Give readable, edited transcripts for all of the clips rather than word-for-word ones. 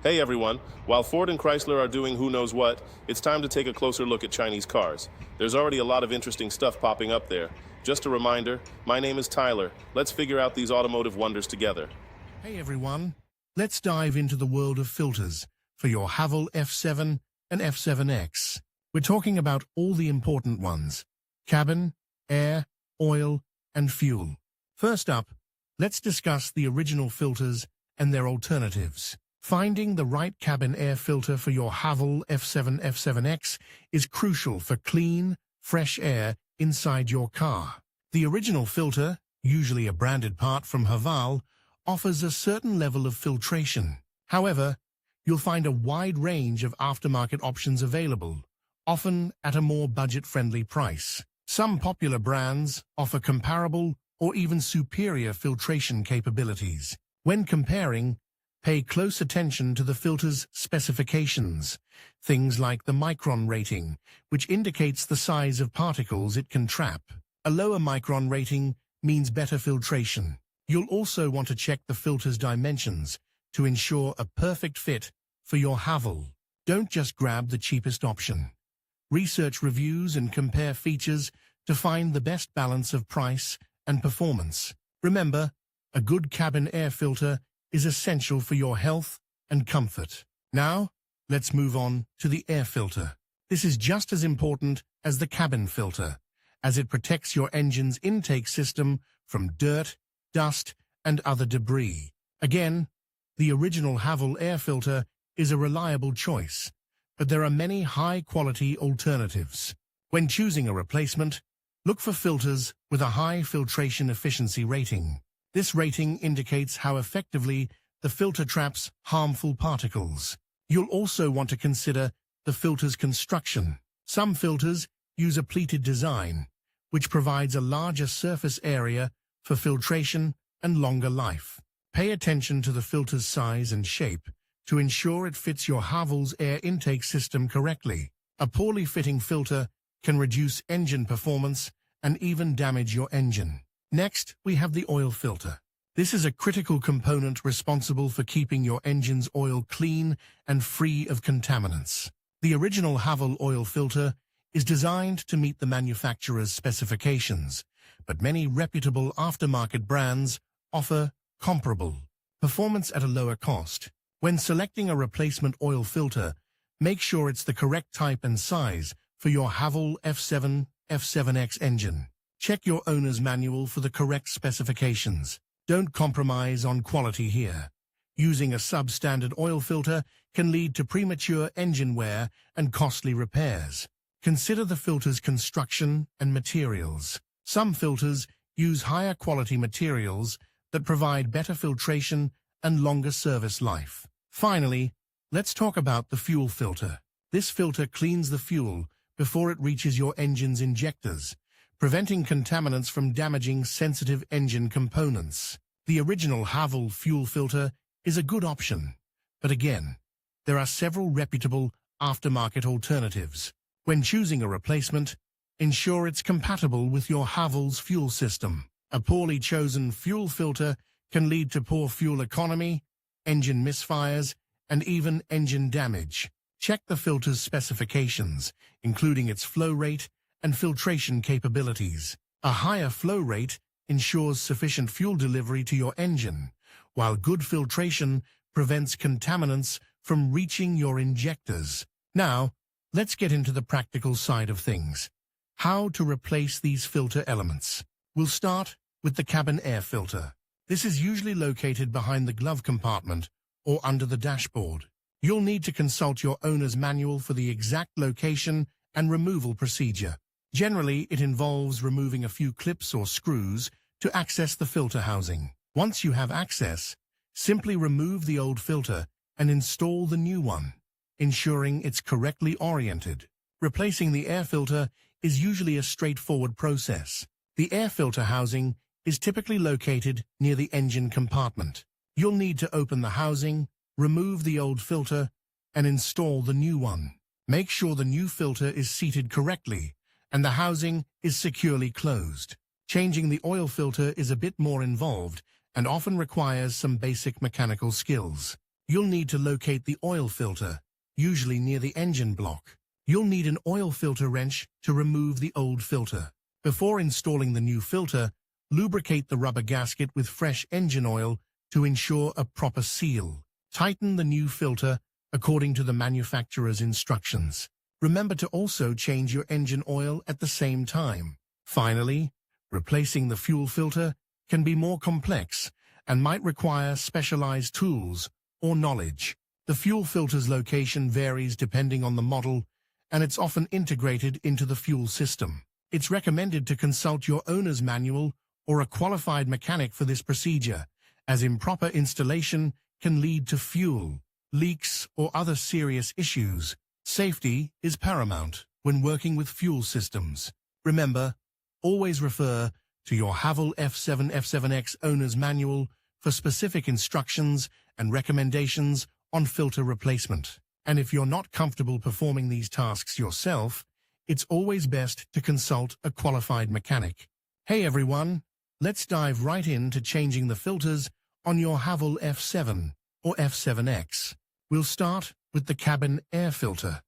Hey everyone, while Ford and Chrysler are doing who knows what, it's time to take a closer look at Chinese cars. There's already a lot of interesting stuff popping up there. Just a reminder, my name is Tyler. Let's figure out these automotive wonders together. Hey everyone, let's dive into the world of filters for your Haval F7 and F7X. We're talking about all the important ones: cabin, air, oil, and fuel. First up, let's discuss the original filters and their alternatives. Finding the right cabin air filter for your Haval F7 F7X is crucial for clean, fresh air inside your car. The original filter, usually a branded part from Haval, offers a certain level of filtration. However, you'll find a wide range of aftermarket options available, often at a more budget-friendly price. Some popular brands offer comparable or even superior filtration capabilities. When comparing, pay close attention to the filter's specifications, things like the micron rating, which indicates the size of particles it can trap. A lower micron rating means better filtration. You'll also want to check the filter's dimensions to ensure a perfect fit for your Haval. Don't just grab the cheapest option. Research reviews and compare features to find the best balance of price and performance. Remember, a good cabin air filter is essential for your health and comfort. Now, let's move on to the air filter. This is just as important as the cabin filter, as it protects your engine's intake system from dirt, dust, and other debris. Again, the original Haval air filter is a reliable choice, but there are many high-quality alternatives. When choosing a replacement, look for filters with a high filtration efficiency rating. This rating indicates how effectively the filter traps harmful particles. You'll also want to consider the filter's construction. Some filters use a pleated design, which provides a larger surface area for filtration and longer life. Pay attention to the filter's size and shape to ensure it fits your Haval's air intake system correctly. A poorly fitting filter can reduce engine performance and even damage your engine. Next, we have the oil filter. This is a critical component responsible for keeping your engine's oil clean and free of contaminants. The original Haval oil filter is designed to meet the manufacturer's specifications, but many reputable aftermarket brands offer comparable performance at a lower cost. When selecting a replacement oil filter, make sure it's the correct type and size for your Haval F7 F7X engine. Check your owner's manual for the correct specifications. Don't compromise on quality here. Using a substandard oil filter can lead to premature engine wear and costly repairs. Consider the filter's construction and materials. Some filters use higher quality materials that provide better filtration and longer service life. Finally, let's talk about the fuel filter. This filter cleans the fuel before it reaches your engine's injectors, preventing contaminants from damaging sensitive engine components. The original Haval fuel filter is a good option, but again, there are several reputable aftermarket alternatives. When choosing a replacement, ensure it's compatible with your Haval's fuel system. A poorly chosen fuel filter can lead to poor fuel economy, engine misfires, and even engine damage. Check the filter's specifications, including its flow rate and filtration capabilities. A higher flow rate ensures sufficient fuel delivery to your engine, while good filtration prevents contaminants from reaching your injectors. Now, let's get into the practical side of things. How to replace these filter elements. We'll start with the cabin air filter. This is usually located behind the glove compartment or under the dashboard. You'll need to consult your owner's manual for the exact location and removal procedure. Generally, it involves removing a few clips or screws to access the filter housing. Once you have access, simply remove the old filter and install the new one, ensuring it's correctly oriented. Replacing the air filter is usually a straightforward process. The air filter housing is typically located near the engine compartment. You'll need to open the housing, remove the old filter, and install the new one. Make sure the new filter is seated correctly and the housing is securely closed. Changing the oil filter is a bit more involved and often requires some basic mechanical skills. you'll need to locate the oil filter, usually near the engine block. You'll need an oil filter wrench to remove the old filter. Before installing the new filter, lubricate the rubber gasket with fresh engine oil to ensure a proper seal. Tighten the new filter according to the manufacturer's instructions. Remember to also change your engine oil at the same time. Finally, replacing the fuel filter can be more complex and might require specialized tools or knowledge. The fuel filter's location varies depending on the model, and it's often integrated into the fuel system. It's recommended to consult your owner's manual or a qualified mechanic for this procedure, as improper installation can lead to fuel leaks or other serious issues. Safety is paramount when working with fuel systems. Remember, always refer to your Haval F7 F7X owner's manual for specific instructions and recommendations on filter replacement. And if you're not comfortable performing these tasks yourself, it's always best to consult a qualified mechanic. Hey everyone, let's dive right into changing the filters on your Haval F7 or F7X. We'll start with the cabin air filter,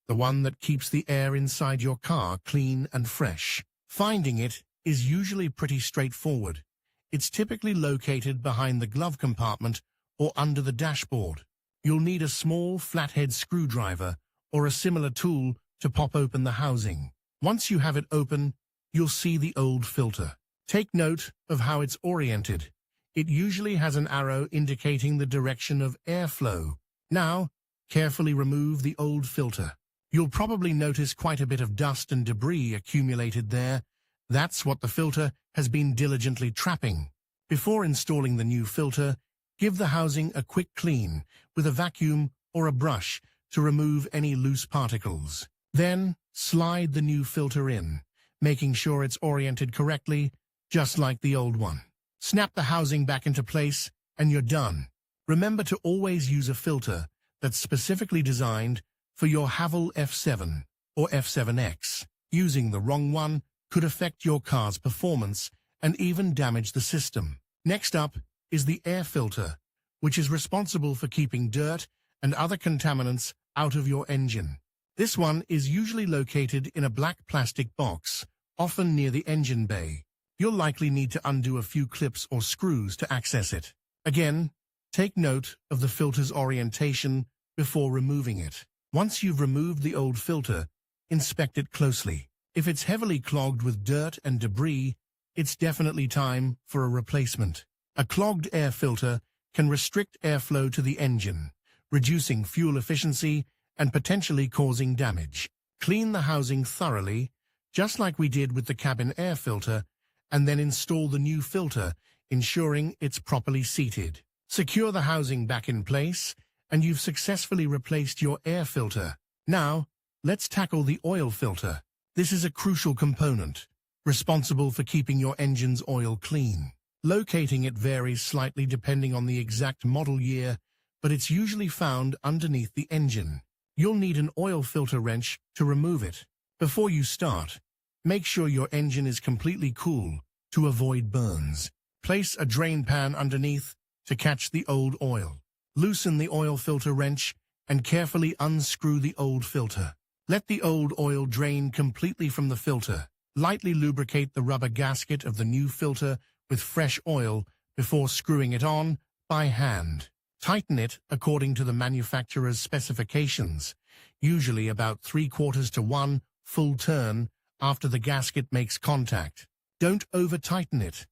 the one that keeps the air inside your car clean and fresh. Finding it is usually pretty straightforward. It's typically located behind the glove compartment or under the dashboard. You'll need a small flathead screwdriver or a similar tool to pop open the housing. Once you have it open, you'll see the old filter. Take note of how it's oriented. It usually has an arrow indicating the direction of airflow. Now, carefully remove the old filter. You'll probably notice quite a bit of dust and debris accumulated there. That's what the filter has been diligently trapping. Before installing the new filter, give the housing a quick clean with a vacuum or a brush to remove any loose particles. Then, slide the new filter in, making sure it's oriented correctly, just like the old one. Snap the housing back into place, and you're done. Remember to always use a filter that's specifically designed for your Haval F7 or F7X. Using the wrong one could affect your car's performance and even damage the system. Next up is the air filter, which is responsible for keeping dirt and other contaminants out of your engine. This one is usually located in a black plastic box, often near the engine bay. You'll likely need to undo a few clips or screws to access it. Again, take note of the filter's orientation before removing it. Once you've removed the old filter, inspect it closely. If it's heavily clogged with dirt and debris, it's definitely time for a replacement. A clogged air filter can restrict airflow to the engine, reducing fuel efficiency and potentially causing damage. Clean the housing thoroughly, just like we did with the cabin air filter, and then install the new filter, ensuring it's properly seated. Secure the housing back in place, and you've successfully replaced your air filter. Now, let's tackle the oil filter. This is a crucial component, responsible for keeping your engine's oil clean. Locating it varies slightly depending on the exact model year, but it's usually found underneath the engine. You'll need an oil filter wrench to remove it. Before you start, make sure your engine is completely cool to avoid burns. Place a drain pan underneath to catch the old oil. Loosen the oil filter wrench and carefully unscrew the old filter. Let the old oil drain completely from the filter. Lightly lubricate the rubber gasket of the new filter with fresh oil before screwing it on by hand. Tighten it according to the manufacturer's specifications, usually about 3/4 to 1 full turn after the gasket makes contact. Don't over-tighten it.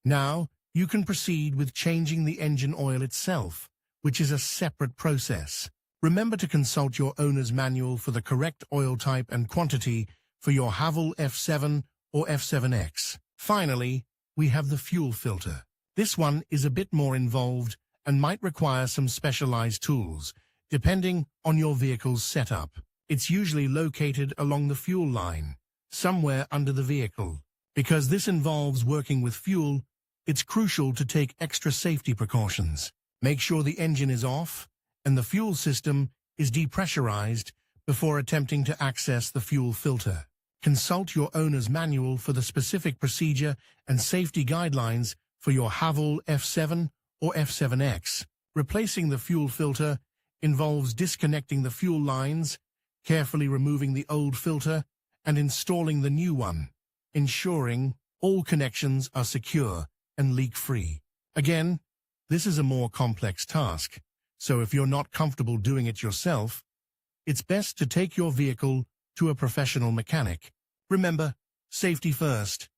Now, you can proceed with changing the engine oil itself, which is a separate process. Remember to consult your owner's manual for the correct oil type and quantity for your Haval F7 or F7X. Finally, we have the fuel filter. This one is a bit more involved and might require some specialized tools, depending on your vehicle's setup. It's usually located along the fuel line, somewhere under the vehicle. Because this involves working with fuel, it's crucial to take extra safety precautions. Make sure the engine is off and the fuel system is depressurized before attempting to access the fuel filter. Consult your owner's manual for the specific procedure and safety guidelines for your Haval F7 or F7X. Replacing the fuel filter involves disconnecting the fuel lines, carefully removing the old filter, and installing the new one, ensuring all connections are secure and leak-free. Again, this is a more complex task, so if you're not comfortable doing it yourself, it's best to take your vehicle to a professional mechanic. Remember, safety first.